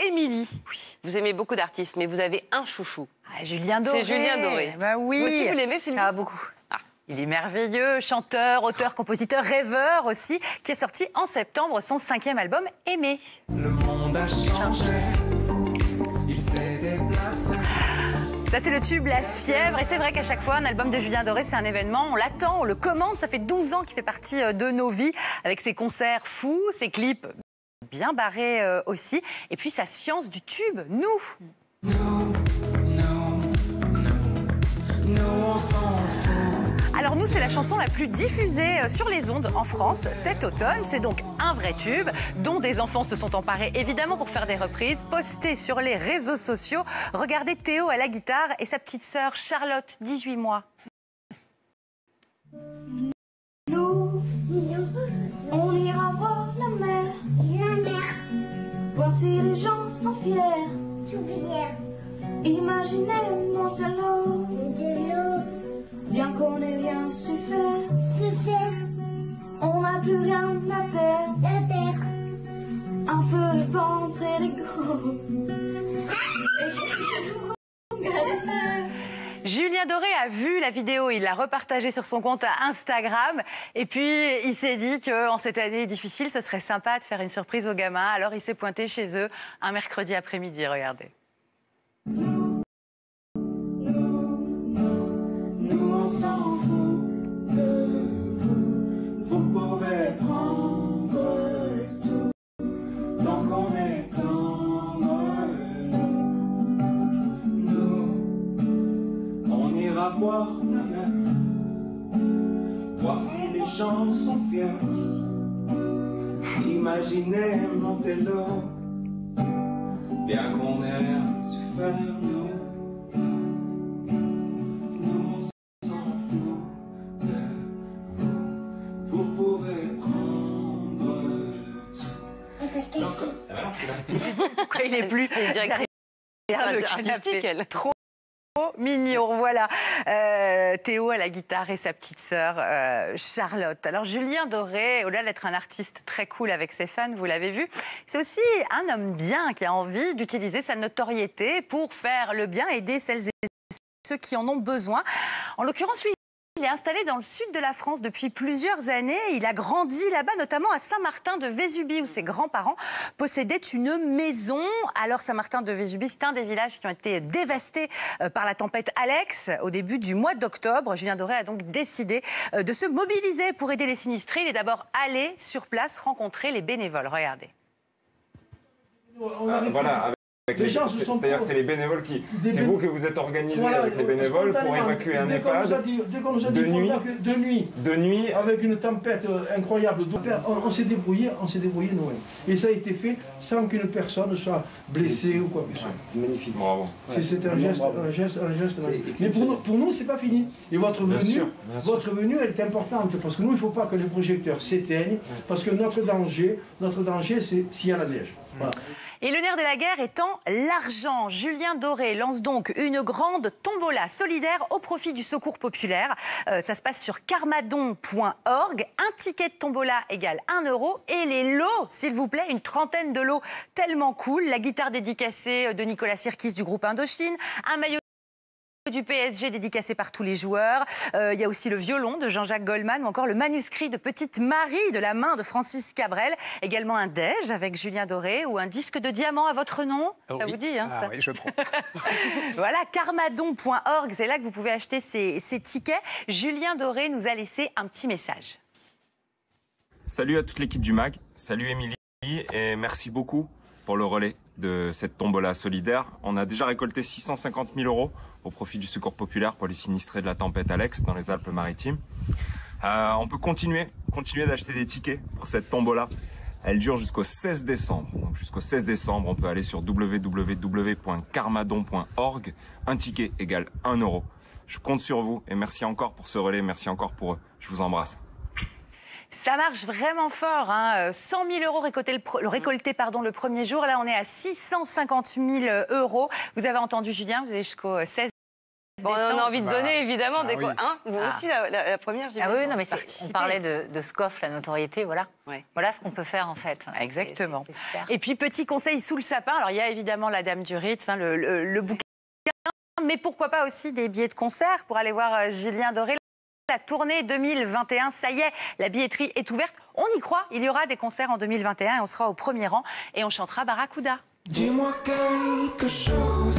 Émilie. Oui, vous aimez beaucoup d'artistes, mais vous avez un chouchou. Julien Doré. C'est Julien Doré. Bah oui. Vous aussi, vous l'aimez, Sylvie? Ah, beaucoup. Il est merveilleux, chanteur, auteur, compositeur, rêveur aussi, qui a sorti en septembre son 5e album, Aimé. Le monde a changé, il s'est déplacé. Ça, c'est le tube La Fièvre. Et c'est vrai qu'à chaque fois, un album de Julien Doré, c'est un événement. On l'attend, on le commande. Ça fait 12 ans qu'il fait partie de nos vies, avec ses concerts fous, ses clips bien barrés aussi. Et puis sa science du tube, nous. On s'en fout. Alors nous, c'est la chanson la plus diffusée sur les ondes en France cet automne. C'est donc un vrai tube dont des enfants se sont emparés évidemment pour faire des reprises, postées sur les réseaux sociaux. Regardez Théo à la guitare et sa petite sœur Charlotte, 18 mois. Nous, on ira voir la mer. Voir si les gens sont fiers. Imaginez Montello. Bien qu'on ait rien su faire, on n'a plus rien à perdre. Un peu de ventre et l'ego. Julien Doré a vu la vidéo, il l'a repartagée sur son compte Instagram. Et puis, il s'est dit qu'en cette année difficile, ce serait sympa de faire une surprise aux gamins. Alors, il s'est pointé chez eux un mercredi après-midi, regardez. On s'en fout de vous, vous pouvez prendre tout, tant qu'on est entre nous, on ira voir la mer, voir si les gens sont fiers, imaginez Montello, bien qu'on ait rien su faire, nous. Pourquoi il est plus derrière le canapé. Trop mignon, voilà. Théo à la guitare et sa petite sœur Charlotte. Alors Julien Doré, au-delà d'être un artiste très cool avec ses fans, vous l'avez vu, c'est aussi un homme bien qui a envie d'utiliser sa notoriété pour faire le bien, aider celles et ceux qui en ont besoin. En l'occurrence, lui, il est installé dans le sud de la France depuis plusieurs années. Il a grandi là-bas, notamment à Saint-Martin-de-Vésubie, où ses grands-parents possédaient une maison. Alors, Saint-Martin-de-Vésubie, c'est un des villages qui ont été dévastés par la tempête Alex au début du mois d'octobre. Julien Doré a donc décidé de se mobiliser pour aider les sinistrés. Il est d'abord allé sur place rencontrer les bénévoles. Regardez. Voilà. C'est-à-dire que c'est les bénévoles qui... C'est vous que vous êtes organisés avec les bénévoles pour évacuer un EHPAD de nuit. Avec une tempête incroyable. On s'est débrouillé nous. Et ça a été fait sans qu'une personne soit blessée ou quoi que ce soit. C'est magnifique, bravo. C'est un geste magnifique. Mais pour nous, c'est pas fini. Et votre venue, elle est importante parce que nous, il ne faut pas que les projecteurs s'éteignent parce que notre danger, c'est s'il y a la neige. Voilà. Et le nerf de la guerre étant l'argent. Julien Doré lance donc une grande tombola solidaire au profit du secours populaire. Ça se passe sur carmadon.org. Un ticket de tombola égale 1 €. Et les lots, s'il vous plaît, une trentaine de lots tellement cool. La guitare dédicacée de Nicolas Sirkis du groupe Indochine. Un maillot du PSG dédicacé par tous les joueurs. Il y a aussi le violon de Jean-Jacques Goldman ou encore le manuscrit de Petite Marie de la main de Francis Cabrel. Également un déj avec Julien Doré ou un disque de diamant à votre nom. Ça vous dit, hein, ça ? Oui, je prends. Voilà, carmadon.org, c'est là que vous pouvez acheter ces tickets. Julien Doré nous a laissé un petit message. Salut à toute l'équipe du MAG, salut Émilie et merci beaucoup pour le relais de cette tombola solidaire. On a déjà récolté 650 000 € au profit du secours populaire pour les sinistrés de la tempête Alex dans les Alpes-Maritimes. On peut continuer d'acheter des tickets pour cette tombola. Elle dure jusqu'au 16 décembre. Donc jusqu'au 16 décembre, on peut aller sur www.carmadon.org. Un ticket égale 1 €. Je compte sur vous et merci encore pour ce relais, merci encore pour eux. Je vous embrasse. Ça marche vraiment fort, hein. 100 000 € récoltés le premier jour. Là, on est à 650 000 €. Vous avez entendu Julien, vous avez jusqu'au 16 Bon, on a envie de donner, évidemment, des oui. Hein, vous aussi, la première, Ah oui, non, mais on parlait de SCOF, la notoriété, voilà. Ouais. Voilà ce qu'on peut faire, en fait. Exactement. C'est super. Et puis, petit conseil sous le sapin. Alors, il y a évidemment La Dame du Ritz, hein, le bouquin, mais pourquoi pas aussi des billets de concert pour aller voir Julien Doré. La tournée 2021, ça y est, la billetterie est ouverte. On y croit, il y aura des concerts en 2021 et on sera au premier rang et on chantera Barracuda. Dis-moi quelque chose.